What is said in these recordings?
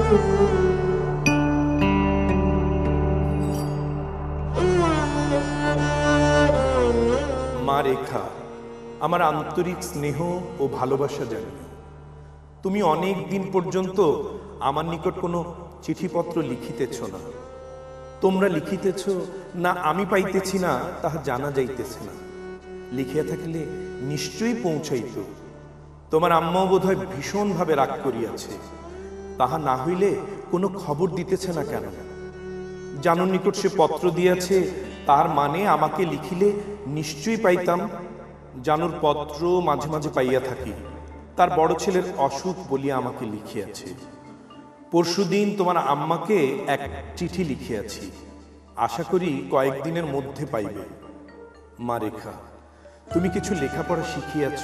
মা রেখা, আমার আন্তরিক স্নেহ ও ভালোবাসা জানি। তুমি অনেক দিন পর্যন্ত আমার নিকট কোনো চিঠিপত্র লিখিতেছ না। তোমরা লিখিতেছ না আমি পাইতেছি না তাহা জানা যাইতেছে না। লিখিয়া থাকিলে নিশ্চয়ই পৌঁছাইত। তোমার আম্মাও বোধহয় ভীষণভাবে রাগ করিয়াছে। তাহা না হইলে কোনো খবর দিতেছে না কেন? জানুর নিকট সে পত্র দিয়াছে, তার মানে আমাকে লিখিলে নিশ্চয়ই পাইতাম। জানুর পত্র মাঝে মাঝে পাইয়া থাকি। তার বড় ছেলের অসুখ বলিয়া আমাকে লিখিয়াছে। পরশুদিন তোমার আম্মাকে এক চিঠি লিখিয়াছি, আশা করি কয়েকদিনের মধ্যে পাইবে। মা রেখা, তুমি কিছু লেখাপড়া শিখিয়াছ,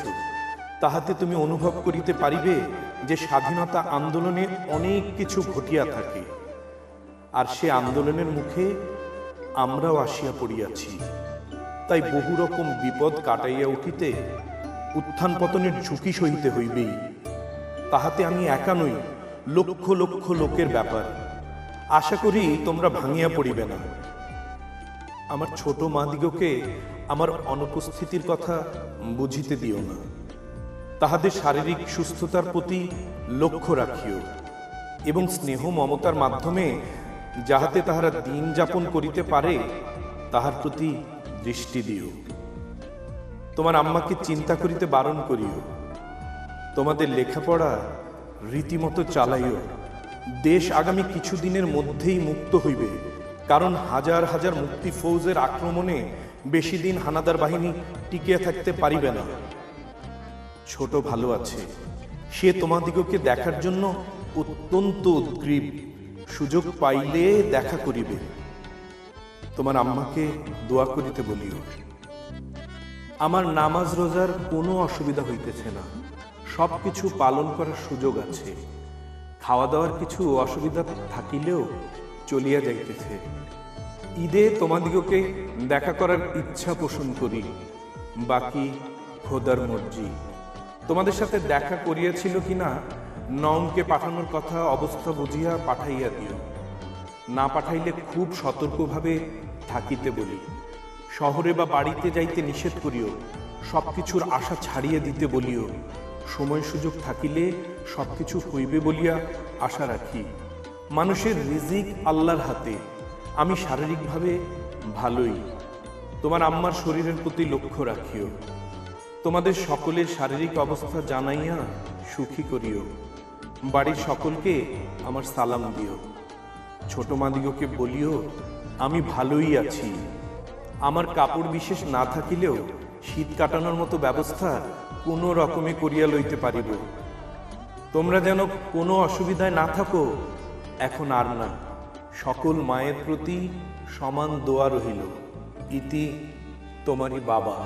তাহাতে তুমি অনুভব করিতে পারিবে যে স্বাধীনতা আন্দোলনে অনেক কিছু ঘটিয়া থাকে, আর সে আন্দোলনের মুখে আমরাও আসিয়া পড়িয়াছি। তাই বহু রকম বিপদ কাটাইয়া উঠিতে উত্থান পতনের ঝুঁকি সহিতে হইবেই। তাহাতে আমি একা নই, লক্ষ লক্ষ লোকের ব্যাপার। আশা করি তোমরা ভাঙিয়া পড়িবে না। আমার ছোট মাদিগকে আমার অনুপস্থিতির কথা বুঝিতে দিও না। তাহাদের শারীরিক সুস্থতার প্রতি লক্ষ্য রাখিও এবং স্নেহ মমতার মাধ্যমে যাহাতে তাহারা দিন যাপন করিতে পারে তাহার প্রতি দৃষ্টি দিও। তোমার আম্মাকে চিন্তা করিতে বারণ করিও। তোমাদের লেখাপড়া রীতিমতো চালাইও। দেশ আগামী কিছুদিনের মধ্যেই মুক্ত হইবে, কারণ হাজার হাজার মুক্তি ফৌজের আক্রমণে বেশি দিন হানাদার বাহিনী টিকিয়া থাকতে পারিবে না। ছোট ভালো আছে, সে তোমাদিগকে দেখার জন্য অত্যন্ত উদ্গ্রীব। সুযোগ পাইলে দেখা করিবে। তোমার আম্মাকে দোয়া করিতে বলিও। আমার নামাজ রোজার কোনো অসুবিধা হইতেছে না, সব কিছু পালন করার সুযোগ আছে। খাওয়া দাওয়ার কিছু অসুবিধা থাকিলেও চলিয়া যাইতেছে। ঈদে তোমাদিগকে দেখা করার ইচ্ছা পোষণ করি, বাকি খোদার মর্জি। তোমাদের সাথে দেখা করিয়াছিল কিনা নওমকে পাঠানোর কথা অবস্থা বুঝিয়া পাঠাইয়া দিও। না পাঠাইলে খুব সতর্কভাবে থাকিতে বলি। শহরে বা বাড়িতে যাইতে নিষেধ করিও। সবকিছুর আশা ছাড়িয়ে দিতে বলিও। সময় সুযোগ থাকিলে সবকিছু হইবে বলিয়া আশা রাখি। মানুষের রিজিক আল্লাহর হাতে। আমি শারীরিকভাবে ভালোই। তোমার আম্মার শরীরের প্রতি লক্ষ্য রাখিও। তোমাদের সকলের শারীরিক অবস্থা জানাইয়া সুখী করিও। বাড়ির সকলকে আমার সালাম দিও। ছোট মাদিগকে বলিও আমি ভালোই আছি। আমার কাপড় বিশেষ না থাকিলেও শীত কাটানোর মতো ব্যবস্থা কোনো রকমে করিয়া লইতে পারিব। তোমরা যেন কোনো অসুবিধায় না থাকো, এখন আর না। সকল মায়ের প্রতি সমান দোয়া রহিল। ইতি তোমারই বাবা।